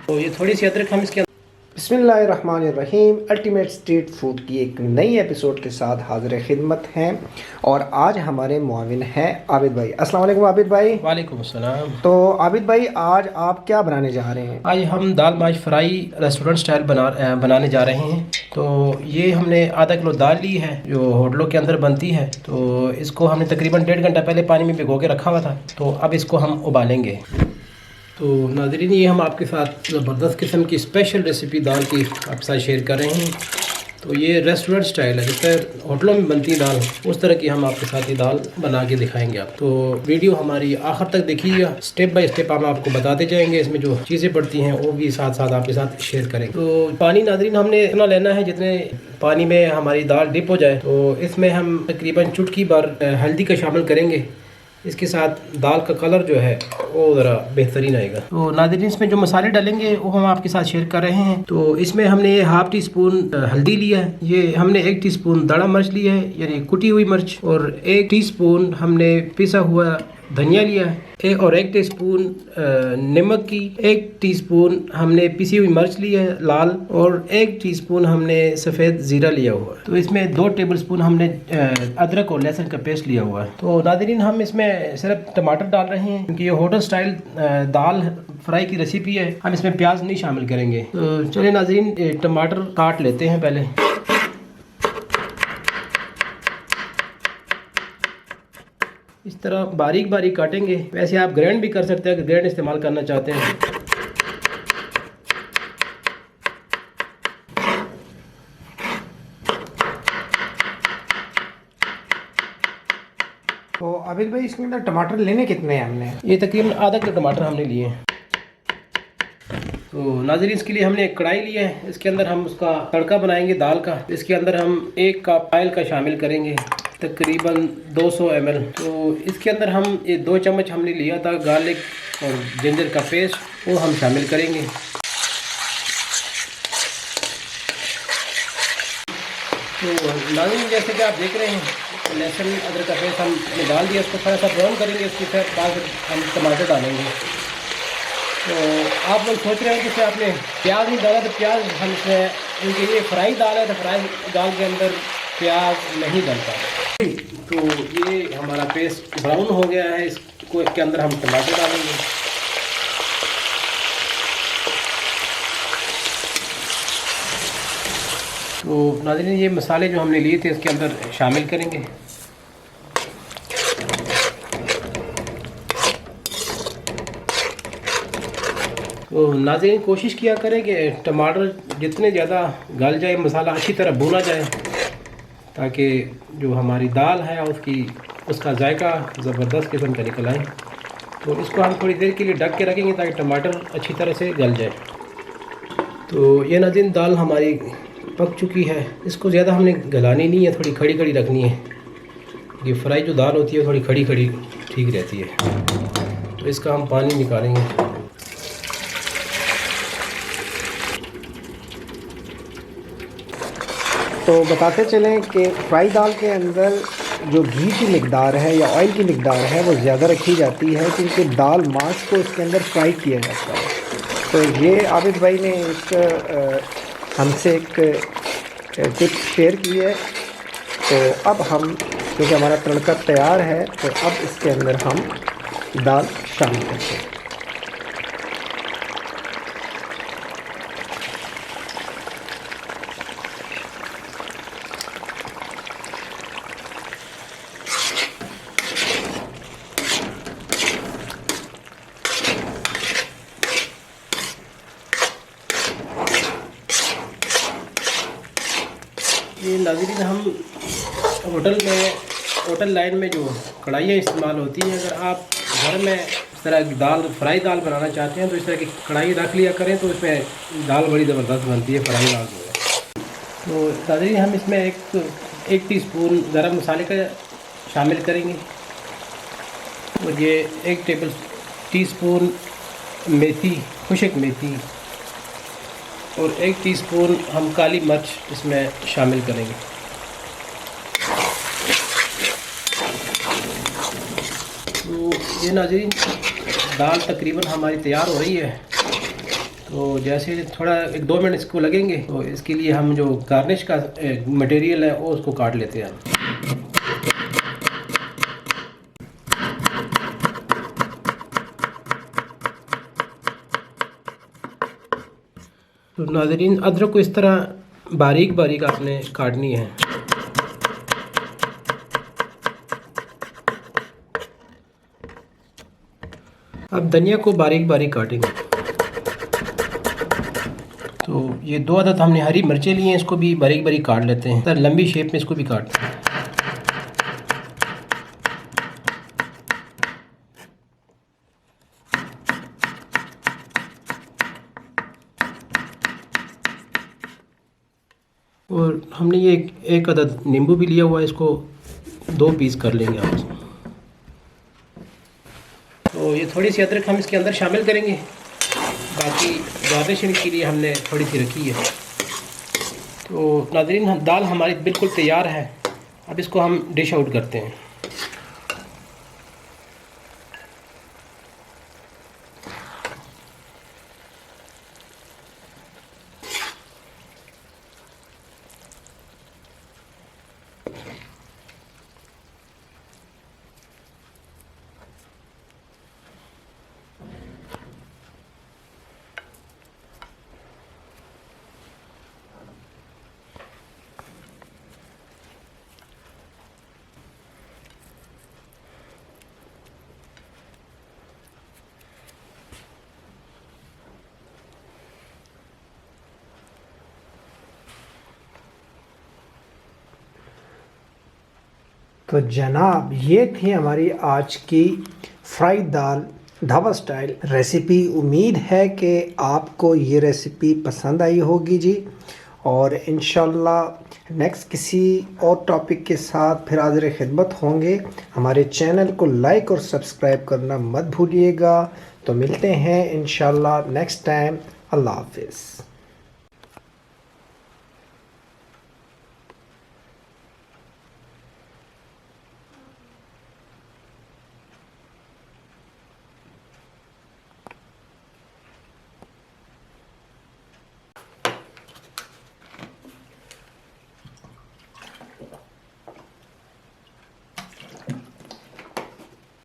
तो ये थोड़ी सी अदरक हम इसके बिस्मिल्लाहिर्रहमानिर्रहीम। अल्टीमेट स्ट्रीट फूड की एक नई एपिसोड के साथ हाजिर खिदमत हैं और आज हमारे मुआविन हैं आबिद भाई। अस्सलाम वालेकुम आबिद भाई। वालेकुम अस्सलाम। तो आबिद भाई, आज आप क्या बनाने जा रहे हैं? आज हम दाल माश फ्राई रेस्टोरेंट स्टाइल बनाने जा रहे हैं। तो ये हमने आधा किलो दाल ली है जो होटलों के अंदर बनती है। तो इसको हमने तकरीबन 1.5 घंटा पहले पानी में भिगो के रखा हुआ था। तो अब इसको हम उबालेंगे। तो नाज़रीन, ये हम आपके साथ ज़बरदस्त किस्म की स्पेशल रेसिपी दाल की आपके साथ शेयर कर रहे हैं। तो ये रेस्टोरेंट स्टाइल है, जिस तरह होटलों में बनती है दाल, उस तरह की हम आपके साथ ये दाल बना के दिखाएंगे आप। तो वीडियो हमारी आखिर तक देखिएगा, स्टेप बाय स्टेप हम आपको बताते जाएंगे। इसमें जो चीज़ें पड़ती हैं वो भी साथ साथ आपके साथ शेयर करेंगे। तो पानी नाज़रीन हमने इतना लेना है जितने पानी में हमारी दाल डिप हो जाए। तो इसमें हम तकरीबन चुटकी भर हल्दी का शामिल करेंगे। इसके साथ दाल का कलर जो है वो ज़रा बेहतरीन आएगा। तो नाज़रीन, इसमें जो मसाले डालेंगे वो हम आपके साथ शेयर कर रहे हैं। तो इसमें हमने 1/2 टीस्पून हल्दी लिया है, ये हमने 1 टीस्पून दाड़ा मिर्च लिया है यानी कुटी हुई मिर्च, और 1 टीस्पून हमने पिसा हुआ धनिया लिया है, और 1 टीस्पून नमक की, 1 टीस्पून हमने पिसी हुई मिर्च ली है लाल, और 1 टीस्पून हमने सफ़ेद ज़ीरा लिया हुआ है। तो इसमें 2 टेबलस्पून हमने अदरक और लहसुन का पेस्ट लिया हुआ है। तो नाज़रीन, हम इसमें सिर्फ टमाटर डाल रहे हैं क्योंकि ये होटल स्टाइल दाल फ्राई की रेसिपी है, हम इसमें प्याज नहीं शामिल करेंगे। तो चलिए नाज़रीन, टमाटर काट लेते हैं पहले। इस तरह बारीक बारीक काटेंगे। वैसे आप ग्राइंड भी कर सकते हैं अगर ग्राइंड इस्तेमाल करना चाहते हैं। तो आबिद भाई, इसके अंदर टमाटर लेने कितने हैं हमने? ये तकरीबन आधा किलो टमाटर हमने लिए हैं। तो नाज़रीन, इसके लिए हमने एक कढ़ाई ली है, इसके अंदर हम उसका तड़का बनाएंगे दाल का। इसके अंदर हम 1 कप ऑयल का शामिल करेंगे, तकरीबन 200 ml। तो इसके अंदर हम ये 2 चम्मच हमने लिया था गार्लिक और जिंजर का पेस्ट, वो हम शामिल करेंगे। तो नाज़रीन, जैसे कि आप देख रहे हैं, लहसुन अदरक का पेस्ट हमने डाल दिया, उसको थोड़ा सा ब्राउन करेंगे। उसके बाद हम टमाटर डालेंगे। तो आप लोग सोच रहे हैं कि इसमें आपने प्याज नहीं डाला, तो प्याज हम इसमें, क्योंकि ये फ्राई दाल है तो फ्राई दाल के अंदर प्याज नहीं डलता। तो ये हमारा पेस्ट ब्राउन हो गया है, इसको के अंदर हम टमाटर डालेंगे। तो नाज़रीन, ये मसाले जो हमने लिए थे इसके अंदर शामिल करेंगे। तो नाज़रीन, कोशिश किया करें कि टमाटर जितने ज़्यादा गल जाए, मसाला अच्छी तरह भुना जाए, ताकि जो हमारी दाल है उसका जायका ज़बरदस्त किस्म का निकल आए। तो इसको हम थोड़ी देर के लिए ढक के रखेंगे ताकि टमाटर अच्छी तरह से गल जाए। तो ये नाज़रीन, दाल हमारी पक चुकी है। इसको ज़्यादा हमने गलानी नहीं है, थोड़ी खड़ी खड़ी रखनी है। ये फ्राई जो दाल होती है थोड़ी खड़ी खड़ी ठीक रहती है। तो इसका हम पानी निकालेंगे। तो बताते चलें कि फ्राई दाल के अंदर जो घी की मिकदार है या ऑयल की मिकदार है वो ज़्यादा रखी जाती है, क्योंकि दाल माश को इसके अंदर फ्राई किया जाता है। तो ये आबिद भाई ने हमसे एक टिप शेयर की है। तो अब हम, क्योंकि हमारा तड़का तैयार है, तो अब इसके अंदर हम दाल शामिल करते हैं। ये नाज़रीन, हम होटल लाइन में जो कढ़ाइयाँ इस्तेमाल होती हैं, अगर आप घर में इस तरह फ्राई दाल बनाना चाहते हैं तो इस तरह की कढ़ाई रख लिया करें, तो इसमें दाल बड़ी ज़बरदस्त बनती है, फ्राई दाल जो है। तो नाज़रीन, हम इसमें एक टीस्पून गरम मसाले का शामिल करेंगे, और ये 1 टीस्पून मेथी, खुशक मेथी, और 1 टीस्पून हम काली मिर्च इसमें शामिल करेंगे। तो ये नाज़रीन, दाल तकरीबन हमारी तैयार हो रही है। तो जैसे थोड़ा 1-2 मिनट इसको लगेंगे, तो इसके लिए हम जो गार्निश का मटेरियल है वो उसको काट लेते हैं। तो नाज़रीन, अदरक को इस तरह बारीक बारीक आपने काटनी है। अब धनिया को बारीक बारीक काटेंगे। तो ये 2 अदद हमने हरी मिर्चें ली हैं, इसको भी बारीक बारीक काट लेते हैं। तो लंबी शेप में इसको भी काटते हैं। और हमने ये एक अदद नींबू भी लिया हुआ है, इसको 2 पीस कर लेंगे आप। तो ये थोड़ी सी अदरक हम इसके अंदर शामिल करेंगे, बाकी गार्निशिंग के लिए हमने थोड़ी सी रखी है। तो नाज़रीन, दाल हमारी बिल्कुल तैयार है। अब इसको हम डिश आउट करते हैं। तो जनाब, ये थी हमारी आज की फ्राई दाल ढाबा स्टाइल रेसिपी। उम्मीद है कि आपको ये रेसिपी पसंद आई होगी जी। और इंशाल्लाह नेक्स्ट किसी और टॉपिक के साथ फिर हाज़िर खिदमत होंगे। हमारे चैनल को लाइक और सब्सक्राइब करना मत भूलिएगा। तो मिलते हैं इंशाल्लाह नेक्स्ट टाइम। अल्लाह हाफिज़।